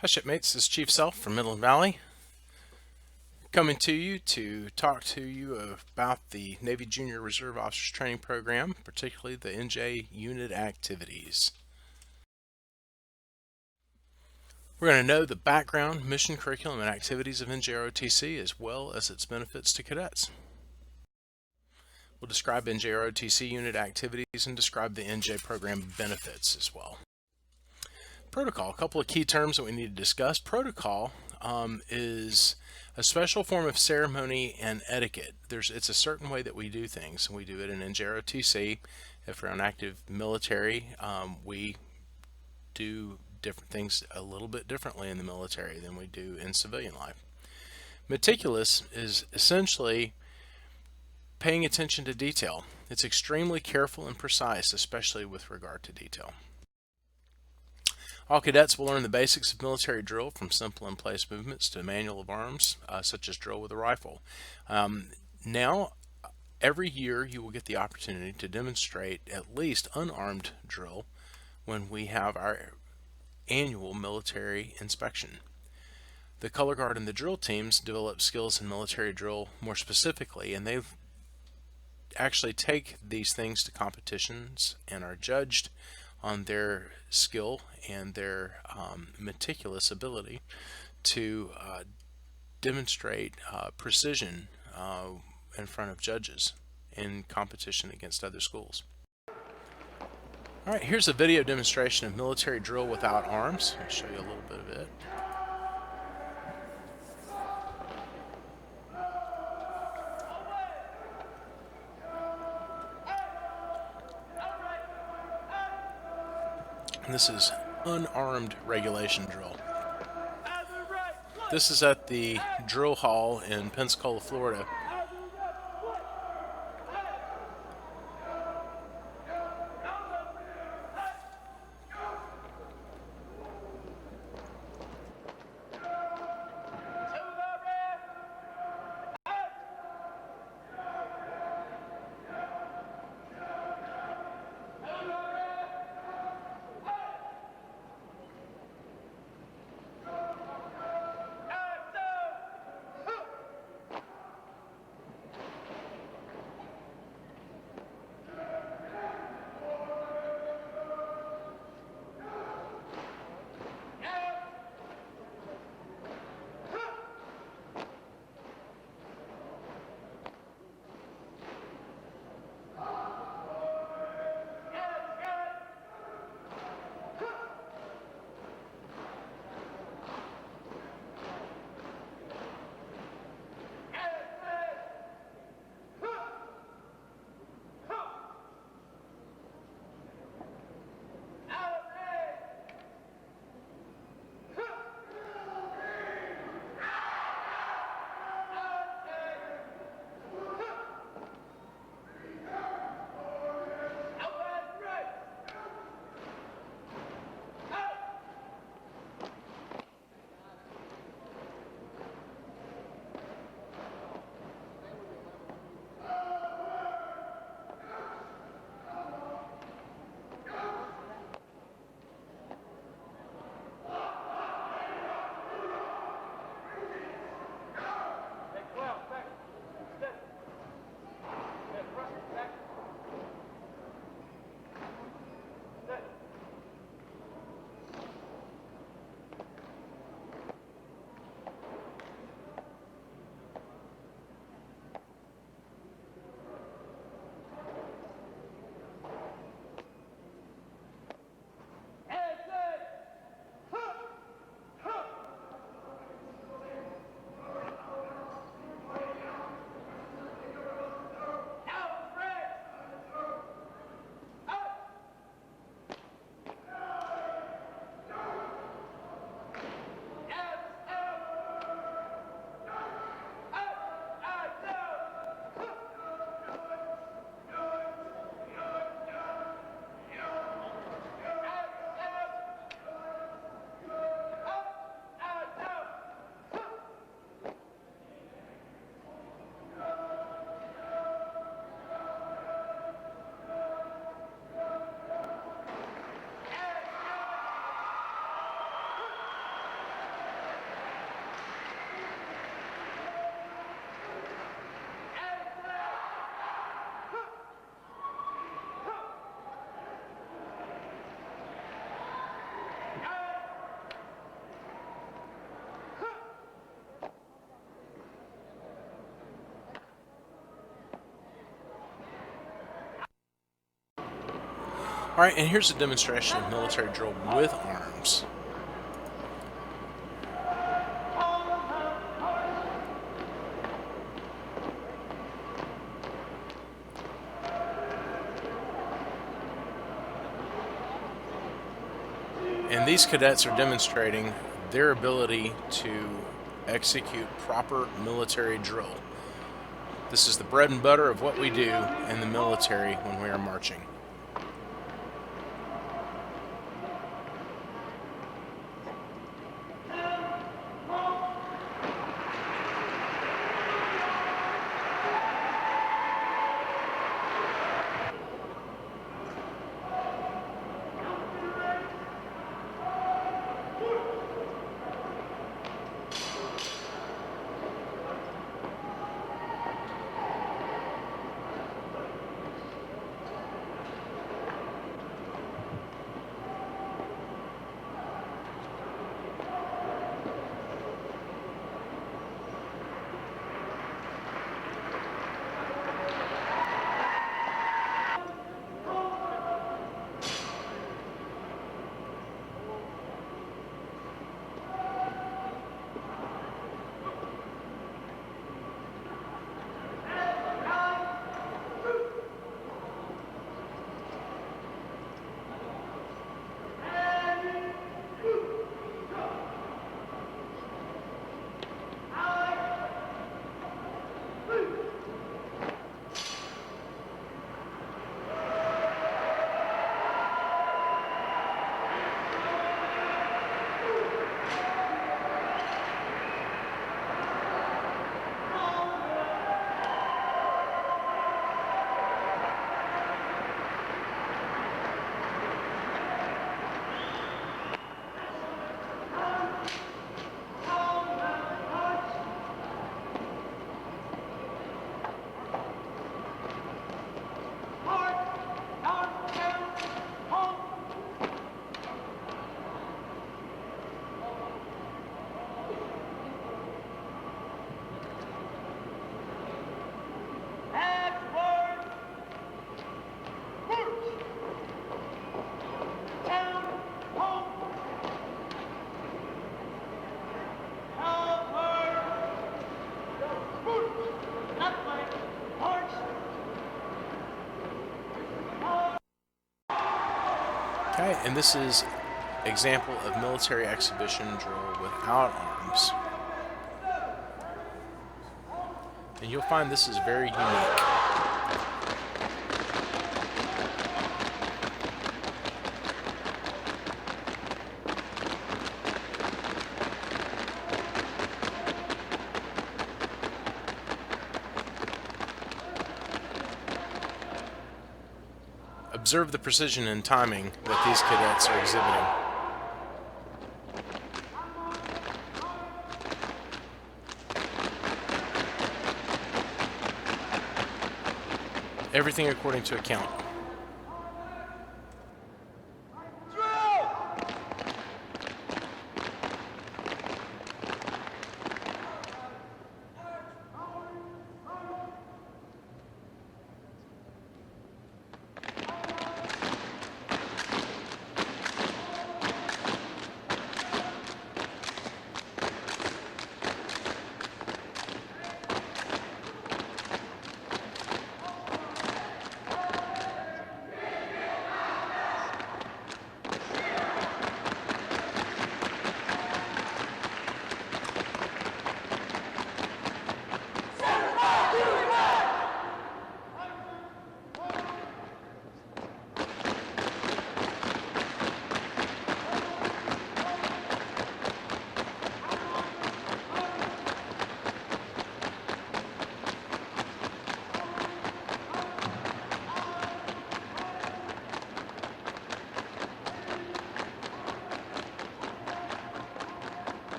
Hi shipmates, this is Chief Self from Midland Valley, coming to you to talk to you about the Navy Junior Reserve Officers Training Program, particularly the NJ unit activities. We're going to know the background, mission, curriculum, and activities of NJROTC as well as its benefits to cadets. We'll describe NJROTC unit activities and describe the NJ program benefits as well. Protocol, a couple of key terms that we need to discuss. Protocol is a special form of ceremony and etiquette. It's a certain way that we do things. We do it in NJROTC. If we're on active military, we do different things a little bit differently in the military than we do in civilian life. Meticulous is essentially paying attention to detail. It's extremely careful and precise, especially with regard to detail. All cadets will learn the basics of military drill, from simple in-place movements to manual of arms, such as drill with a rifle. Now, every year you will get the opportunity to demonstrate at least unarmed drill when we have our annual military inspection. The color guard and the drill teams develop skills in military drill more specifically, and they actually take these things to competitions and are judged on their skill and their meticulous ability to demonstrate precision in front of judges in competition against other schools. All right, here's a video demonstration of military drill without arms. I'll show you a little bit of it. This is unarmed regulation drill. This is at the drill hall in Pensacola, Florida. Alright, and here's a demonstration of military drill with arms. And these cadets are demonstrating their ability to execute proper military drill. This is the bread and butter of what we do in the military when we are marching. Okay, and this is example of military exhibition drill without arms. And you'll find this is very unique. Observe the precision and timing that these cadets are exhibiting. Everything according to account.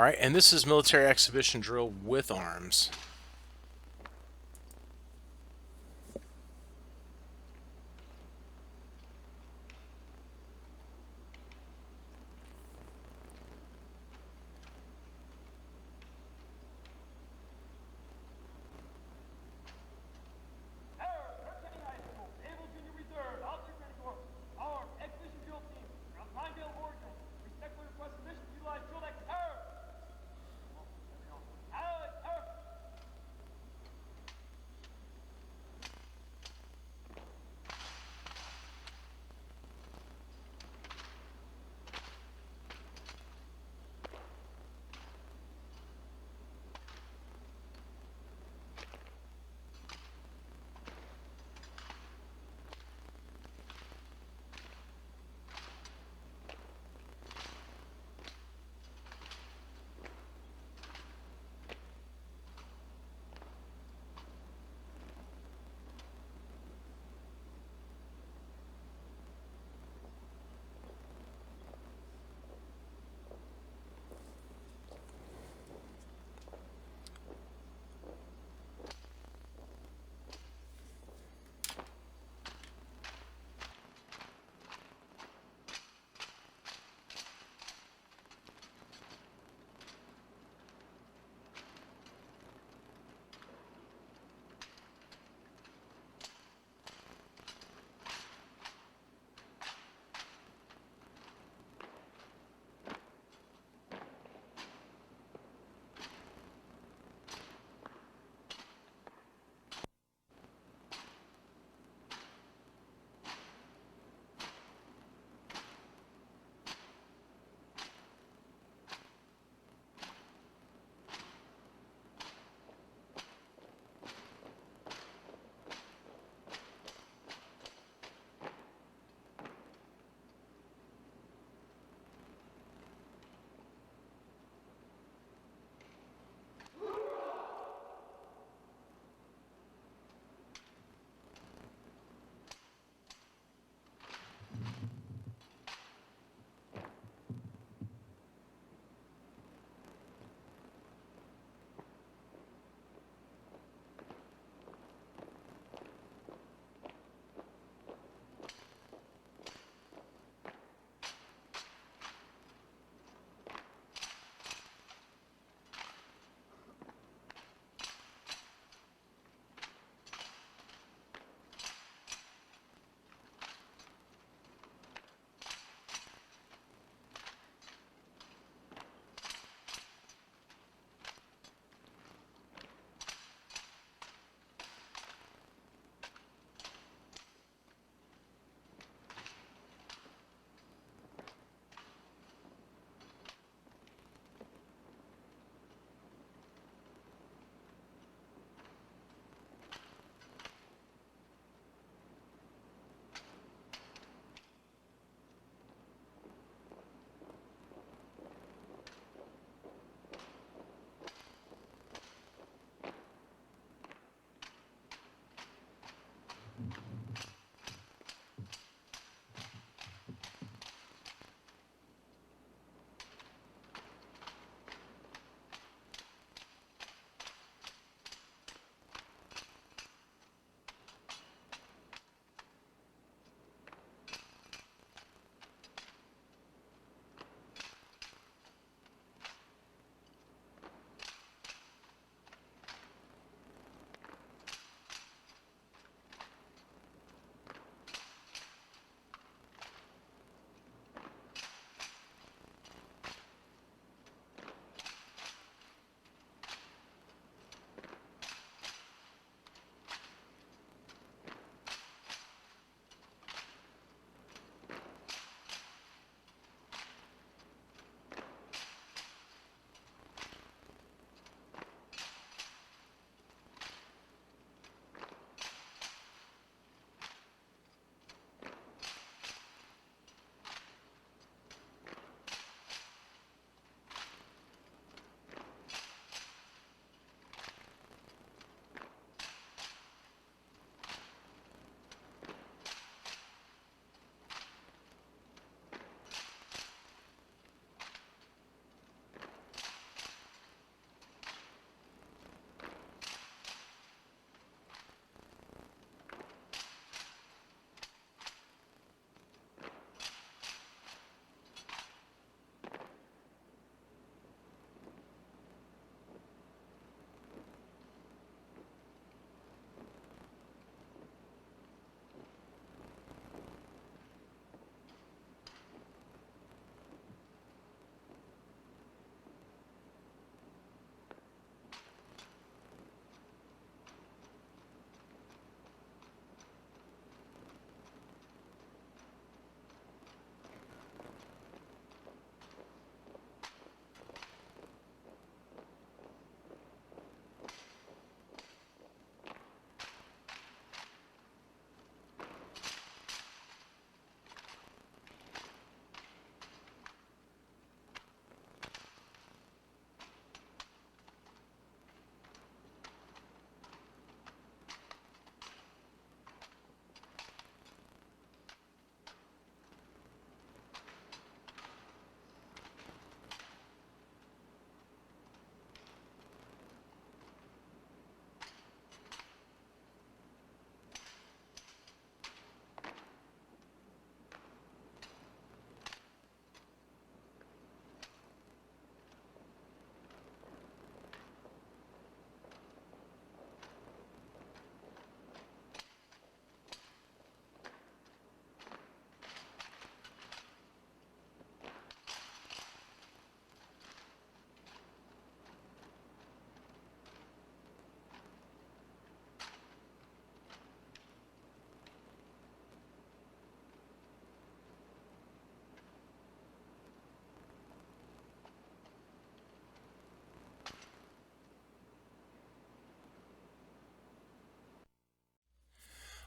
All right, and this is military exhibition drill with arms.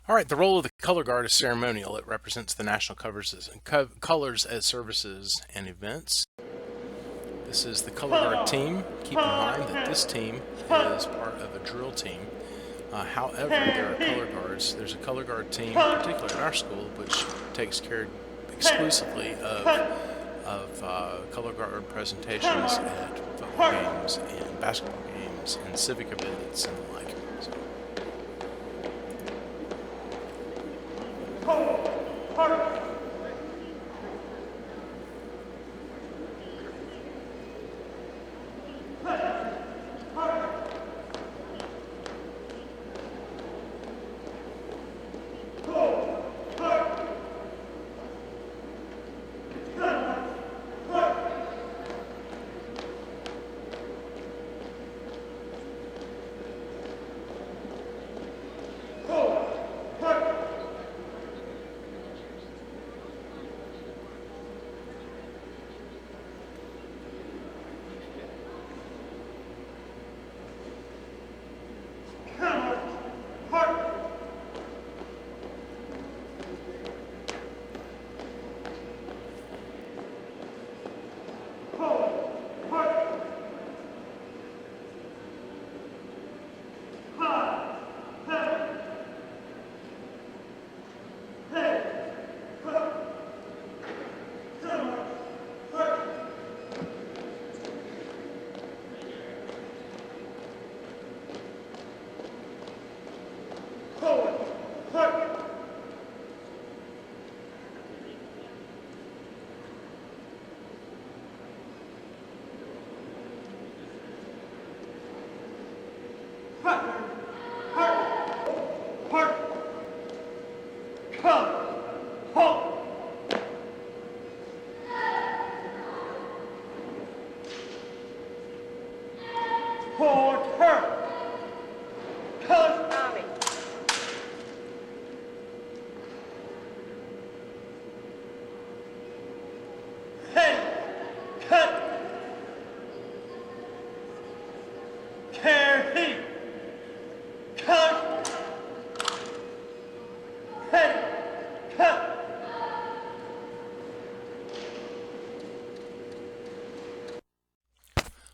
All right, the role of the color guard is ceremonial. It represents the national colors at services and events. This is the color guard team. Keep in mind that this team is part of a drill team. However, there are color guards. There's a color guard team, particularly in our school, which takes care exclusively of color guard presentations at football games and basketball games and civic events and the like. So,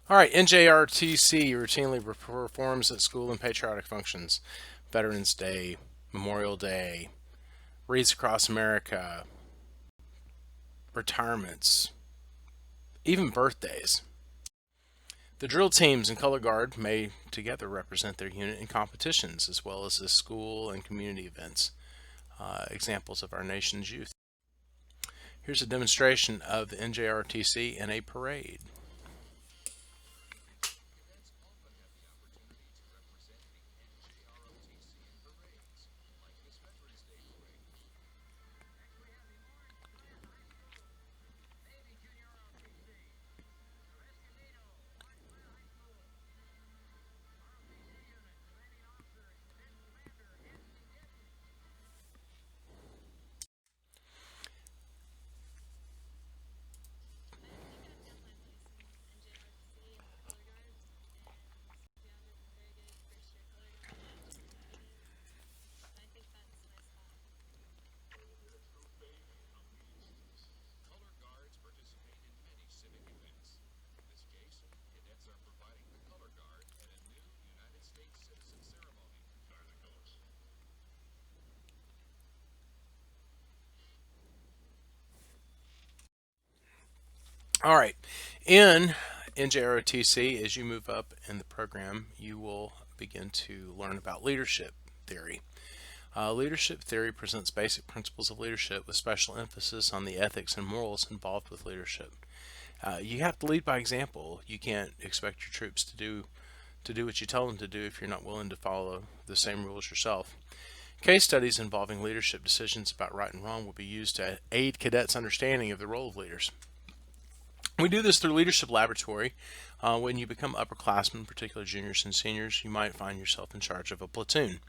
all right, NJROTC routinely performs at school and patriotic functions. Veterans Day, Memorial Day, Wreaths Across America, retirements, even birthdays. The drill teams and color guard may together represent their unit in competitions as well as the school and community events, examples of our nation's youth. Here's a demonstration of the NJROTC in a parade. All right, in NJROTC, as you move up in the program, you will begin to learn about leadership theory. Leadership theory presents basic principles of leadership with special emphasis on the ethics and morals involved with leadership. You have to lead by example. You can't expect your troops to do what you tell them to do if you're not willing to follow the same rules yourself. Case studies involving leadership decisions about right and wrong will be used to aid cadets' understanding of the role of leaders. We do this through Leadership Laboratory. When you become upperclassmen, particularly juniors and seniors, you might find yourself in charge of a platoon.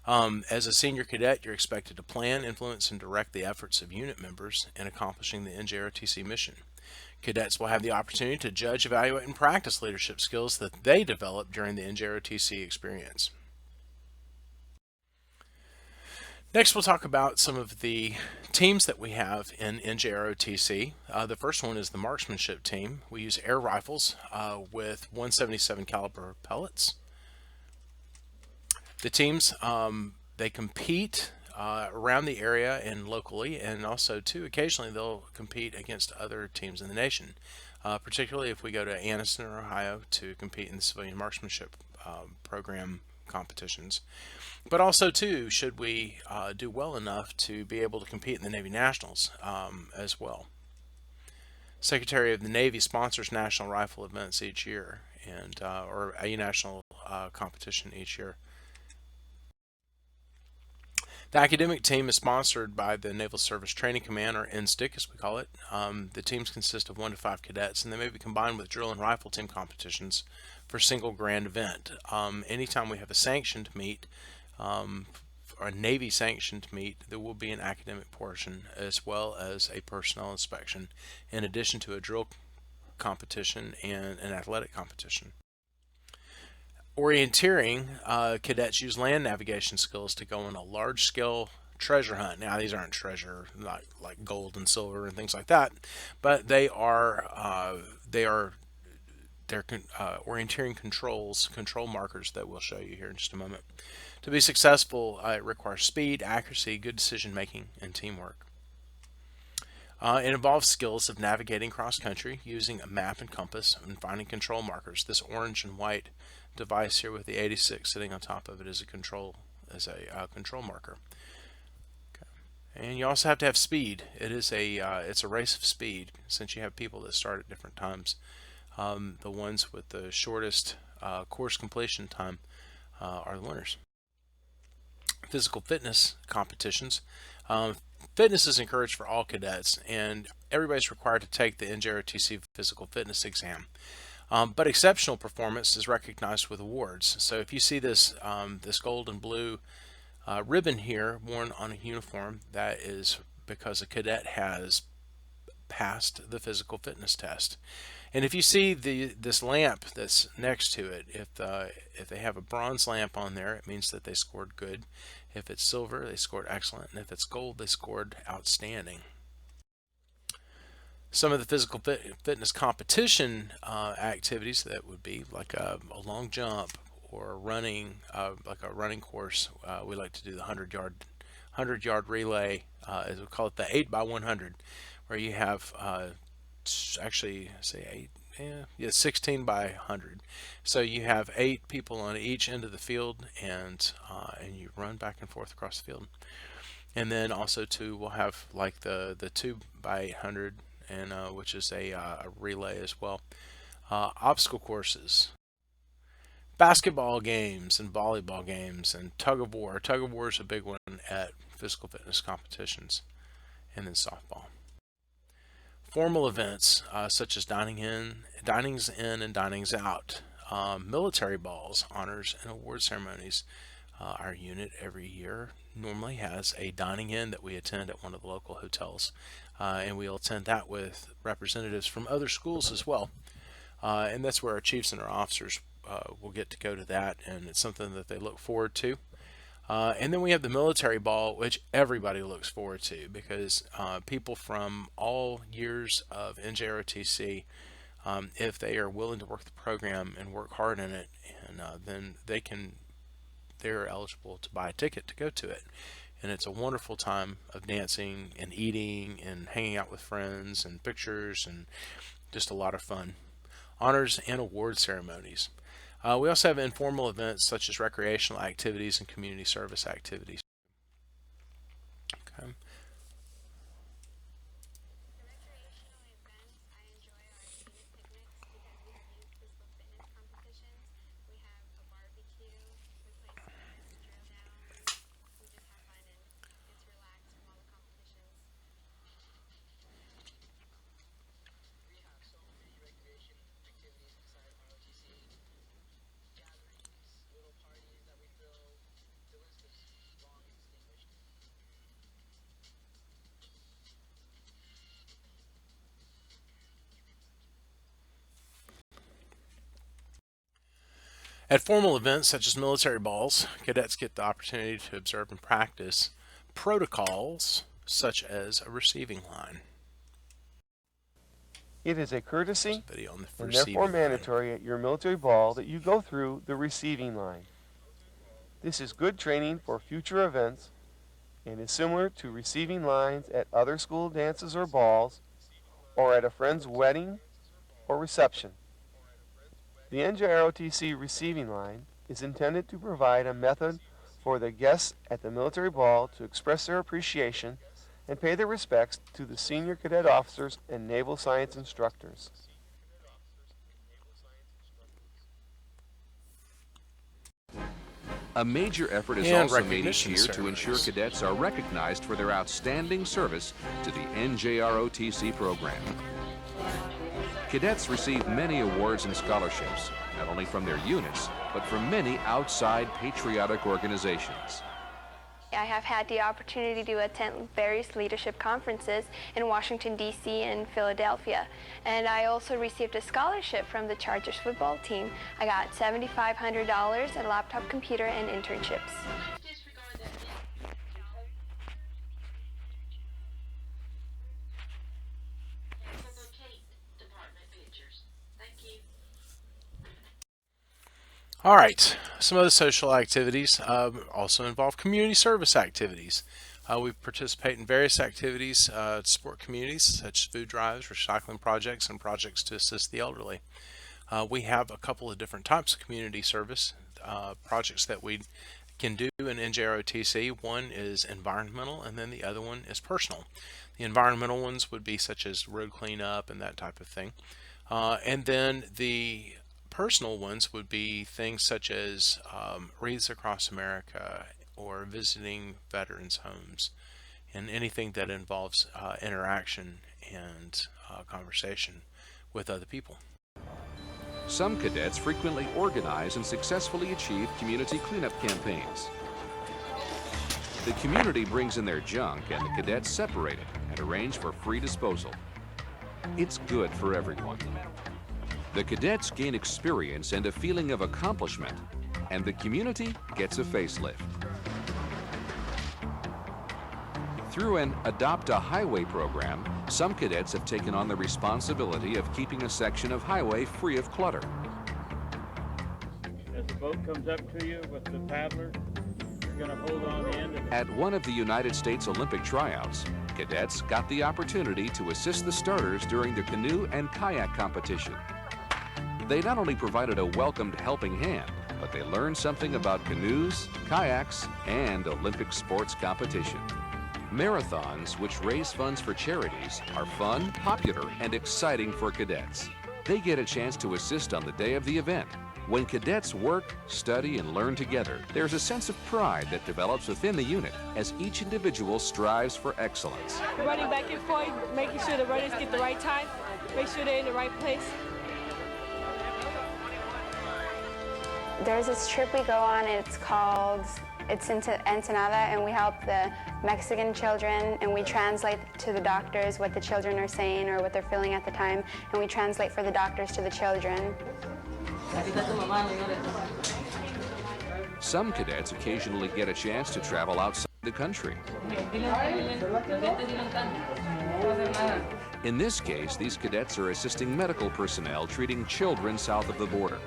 As a senior cadet, you're expected to plan, influence, and direct the efforts of unit members in accomplishing the NJROTC mission. Cadets will have the opportunity to judge, evaluate, and practice leadership skills that they develop during the NJROTC experience. Next, we'll talk about some of the teams that we have in NJROTC. The first one is the marksmanship team. We use air rifles with 177 caliber pellets. The teams, they compete around the area and locally, and also too occasionally they'll compete against other teams in the nation. Particularly if we go to Anniston, Ohio, to compete in the civilian marksmanship program competitions. But also too, should we do well enough to be able to compete in the Navy Nationals as well. Secretary of the Navy sponsors national rifle events each year, and or a national competition each year. The academic team is sponsored by the Naval Service Training Command, or NSTIC as we call it. The teams consist of 1 to 5 cadets, and they may be combined with drill and rifle team competitions for a single grand event. Anytime we have a sanctioned meet, or a Navy sanctioned meet, there will be an academic portion as well as a personnel inspection, in addition to a drill competition and an athletic competition. Orienteering, cadets use land navigation skills to go on a large-scale treasure hunt. Now, these aren't treasure like gold and silver and things like that, but they're orienteering control markers that we'll show you here in just a moment. To be successful, it requires speed, accuracy, good decision making, and teamwork. It involves skills of navigating cross-country using a map and compass and finding control markers. This orange and white device here with the 86 sitting on top of it is a control marker. Okay. And you also have to have speed. It's a race of speed, since you have people that start at different times. The ones with the shortest course completion time are the winners. Physical fitness competitions. Fitness is encouraged for all cadets, and everybody's required to take the NJROTC physical fitness exam. But exceptional performance is recognized with awards. So if you see this this gold and blue ribbon here worn on a uniform, that is because a cadet has passed the physical fitness test. And if you see this lamp that's next to it, if they have a bronze lamp on there, it means that they scored good. If it's silver, they scored excellent, and if it's gold, they scored outstanding. Some of the physical fitness competition activities that would be like a long jump or running, like a running course. We like to do the 100-yard relay, as we call it, the 8x100, where you have actually say 16 by 100. So you have 8 people on each end of the field, and you run back and forth across the field. And then also too, we'll have like the 2 by 800, and which is a relay as well. Obstacle courses, basketball games and volleyball games, and tug of war. Tug of war is a big one at physical fitness competitions, and then softball. Formal events such as dinings in and dinings out, military balls, honors, and award ceremonies. Our unit every year normally has a dining in that we attend at one of the local hotels, and we'll attend that with representatives from other schools as well. And that's where our chiefs and our officers will get to go to that, and it's something that they look forward to. And then we have the military ball, which everybody looks forward to, because people from all years of NJROTC, if they are willing to work the program and work hard in it, and then they're eligible to buy a ticket to go to it. And it's a wonderful time of dancing and eating and hanging out with friends and pictures, and just a lot of fun. Honors and award ceremonies. We also have informal events such as recreational activities and community service activities. Okay. At formal events such as military balls, cadets get the opportunity to observe and practice protocols such as a receiving line. It is a courtesy Video on the and receiving therefore line. mandatory at your military ball that you go through the receiving line. This is good training for future events and is similar to receiving lines at other school dances or balls or at a friend's wedding or reception. The NJROTC receiving line is intended to provide a method for the guests at the military ball to express their appreciation and pay their respects to the senior cadet officers and naval science instructors. A major effort is And also made each recognition year to ensure ceremonies. cadets are recognized for their outstanding service to the NJROTC program. Cadets receive many awards and scholarships, not only from their units, but from many outside patriotic organizations. I have had the opportunity to attend various leadership conferences in Washington, D.C. and Philadelphia. And I also received a scholarship from the Chargers football team. I got $7,500, a laptop computer, and internships. All right, some other social activities also involve community service activities. We participate in various activities to support communities, such as food drives, recycling projects, and projects to assist the elderly. We have a couple of different types of community service projects that we can do in NJROTC. One is environmental, and then the other one is personal. The environmental ones would be such as road cleanup and that type of thing. And then the personal ones would be things such as Wreaths Across America or visiting veterans' homes, and anything that involves interaction and conversation with other people. Some cadets frequently organize and successfully achieve community cleanup campaigns. The community brings in their junk and the cadets separate it and arrange for free disposal. It's good for everyone. The cadets gain experience and a feeling of accomplishment, and the community gets a facelift. Through an Adopt a Highway program, some cadets have taken on the responsibility of keeping a section of highway free of clutter. As the boat comes up to you with the paddler, you're going to hold on the end of it. At one of the United States Olympic tryouts, cadets got the opportunity to assist the starters during the canoe and kayak competition. They not only provided a welcomed helping hand, but they learned something about canoes, kayaks, and Olympic sports competition. Marathons, which raise funds for charities, are fun, popular, and exciting for cadets. They get a chance to assist on the day of the event. When cadets work, study, and learn together, there's a sense of pride that develops within the unit as each individual strives for excellence. Running back and forth, making sure the runners get the right time, make sure they're in the right place. There's this trip we go on, it's into Ensenada, and we help the Mexican children, and we translate to the doctors what the children are saying or what they're feeling at the time, and we translate for the doctors to the children. Some cadets occasionally get a chance to travel outside the country. In this case, these cadets are assisting medical personnel treating children south of the border.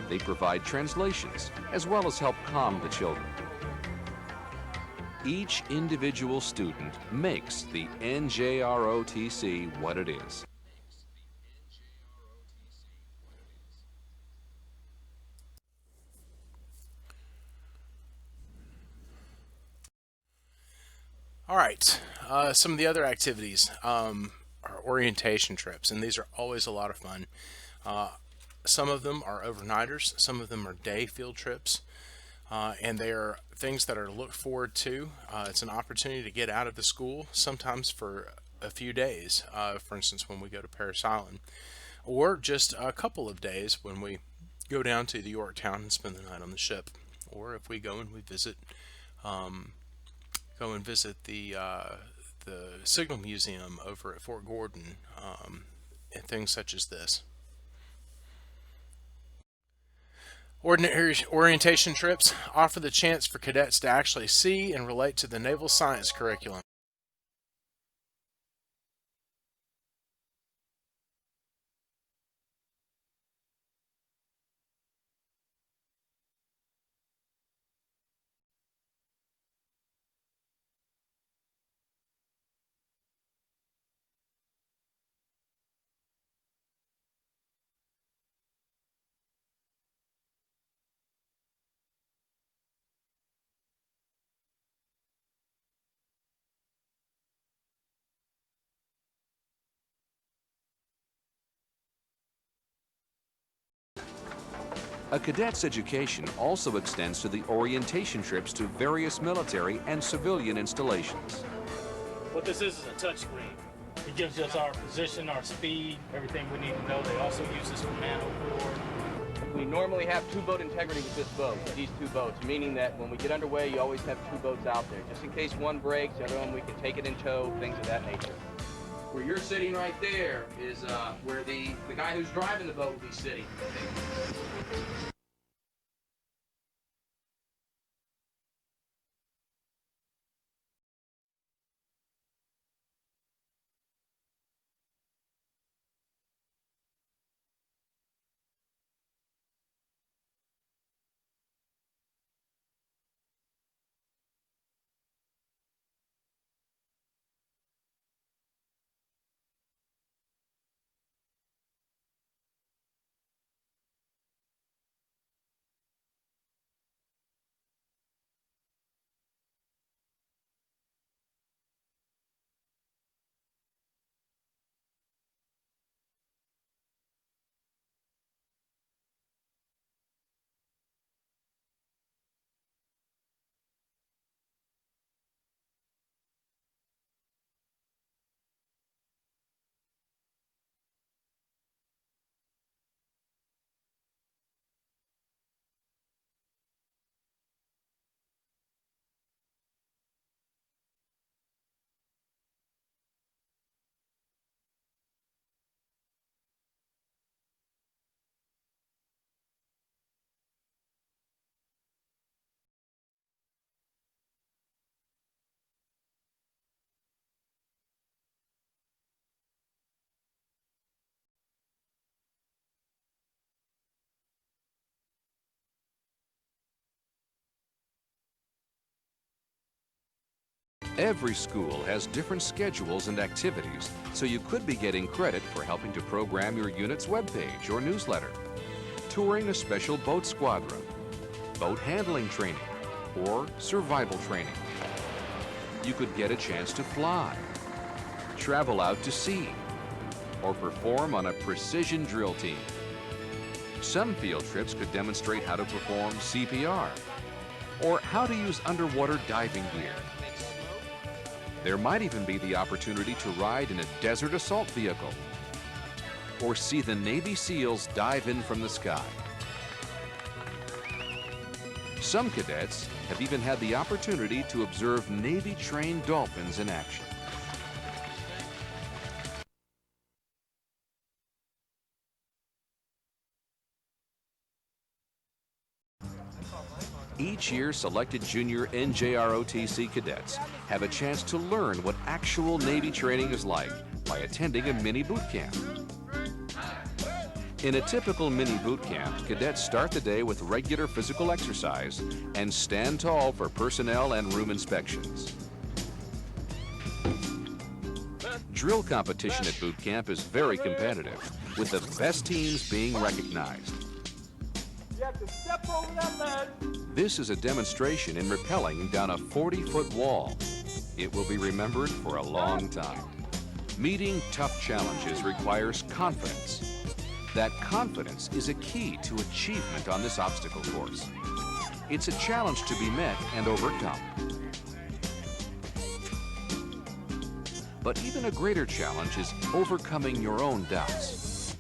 They provide translations, as well as help calm the children. Each individual student makes the NJROTC what it is. All right, some of the other activities are orientation trips, and these are always a lot of fun. Some of them are overnighters, some of them are day field trips, and they are things that are looked forward to. It's an opportunity to get out of the school, sometimes for a few days, for instance when we go to Paris Island, or just a couple of days when we go down to the Yorktown and spend the night on the ship, or if we go and we visit the Signal Museum over at Fort Gordon, and things such as this. Orientation trips offer the chance for cadets to actually see and relate to the naval science curriculum. A cadet's education also extends to the orientation trips to various military and civilian installations. What this is a touch screen. It gives us our position, our speed, everything we need to know. They also use this for man overboard. We normally have two boat integrity with this boat, with these two boats, meaning that when we get underway, you always have two boats out there. Just in case one breaks, the other one we can take it in tow, things of that nature. Where you're sitting right there is where the guy who's driving the boat will be sitting. Every school has different schedules and activities, so you could be getting credit for helping to program your unit's webpage or newsletter, touring a special boat squadron, boat handling training, or survival training. You could get a chance to fly, travel out to sea, or perform on a precision drill team. Some field trips could demonstrate how to perform CPR, or how to use underwater diving gear. There might even be the opportunity to ride in a desert assault vehicle or see the Navy SEALs dive in from the sky. Some cadets have even had the opportunity to observe Navy-trained dolphins in action. Each year, selected junior NJROTC cadets have a chance to learn what actual Navy training is like by attending a mini boot camp. In a typical mini boot camp, cadets start the day with regular physical exercise and stand tall for personnel and room inspections. Drill competition at boot camp is very competitive, with the best teams being recognized. You have to step over that ledge. This is a demonstration in rappelling down a 40-foot wall. It will be remembered for a long time. Meeting tough challenges requires confidence. That confidence is a key to achievement on this obstacle course. It's a challenge to be met and overcome. But even a greater challenge is overcoming your own doubts.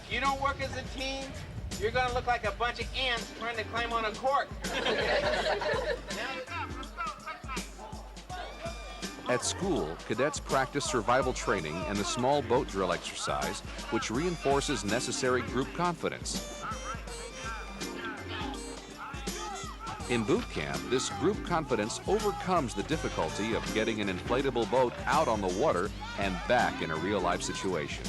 If you don't work as a team, you're going to look like a bunch of ants trying to climb on a cork. At school, cadets practice survival training and the small boat drill exercise, which reinforces necessary group confidence. In boot camp, this group confidence overcomes the difficulty of getting an inflatable boat out on the water and back in a real-life situation.